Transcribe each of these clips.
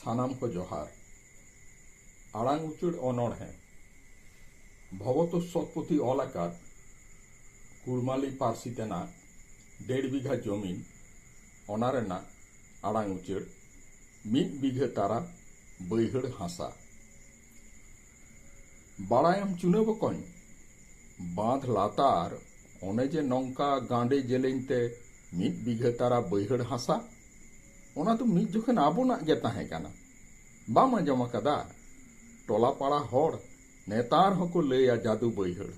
सानाम को जोहार आड़ांग उचड़ अनड़हे भगवत शतपथी अलाकार कुड़माली पार्सी तेना 1.5 बीघा जमीन ओनारेना आड़ांग उचड़ 1 बीघा तारा बैहड़ हासा बाड़ायम चुने बकन बांध लातार ओने जे नौका गांडे जेलेंते 1 बीघा तारा बैहड़ हासा ओना तो मिद जोखन आबोना गे ताहे काना बाम आंजम कदा टोला पाड़ा हर नेतार हको लैया जादू बैहड़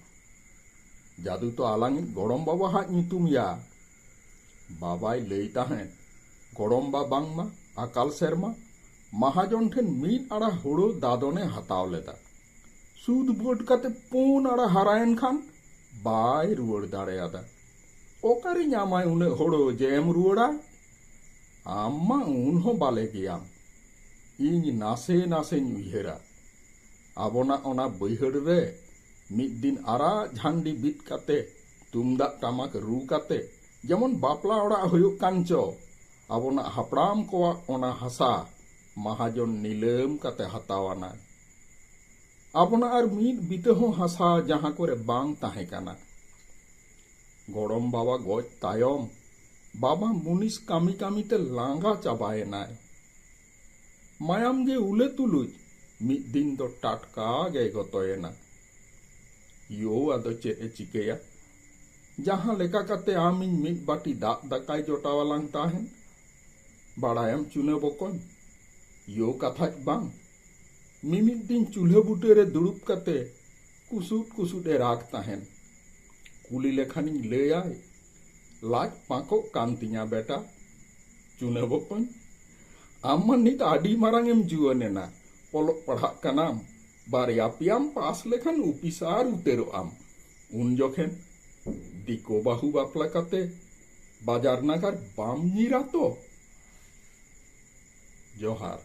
जादू तो आलांग गड़म बाबा हाथ ᱧᱩᱛᱩᱢ या बाबाय लई ताहें गड़म बा बांगमा अकाल सेरमा महाजन ठेन मीद आड़ा हुड़ो दादने हताव लेदा सूद बोट काते 4 आड़ा हारायन खान बाय रुवाड़ दाड़ेयादा ओकारे ᱧामाय उन्हें हुड़ो जे एम रुवाड़ाय आम्मा उन्हों बाले गया इन नासे नासे उयहरा आबोना ओना बैहड़ रे मिद दिन आरा झांडी बित काते तुमदा टामाक रू काते जेमन बापला ओड़ा हुयुक कांचो आबोना हापड़ाम कोआ ओना हासा महाजन नीलम काते हतावाना आबोना आर मिद बितेहो हासा जहां कोरे बांग ताहे काना गड़म बाबा गज तायम बाबा मुनिस कामी कामी ते लांगा चाबायनाय मायाम गे उले तुलुज मिद दिन दो टाटका गे गतोयना यो आदो चे ए चिकेया जहां लेका काते आमिन मिद बाटी दाग दाकाय जोटावालांग ताहेन बाड़ायम चुने बकन यो कथा बांग मिमिद दिन चूल्हे बुटे रे दुड़ुब काते कुसुट कुसुट ए राग ताहेन कुली लेखानी लैयाय लाज पाको कांतिया बेटा चुने बकन आम्मा नित आडी मारांगेम जुआनेना पलक पढ़ा कनाम बारिया पियाम पास लेखान उपिसार उतेरो आम उन जोखेन दिको बाहु बापला काते बाजार नागार बाम नीरा तो जोहार।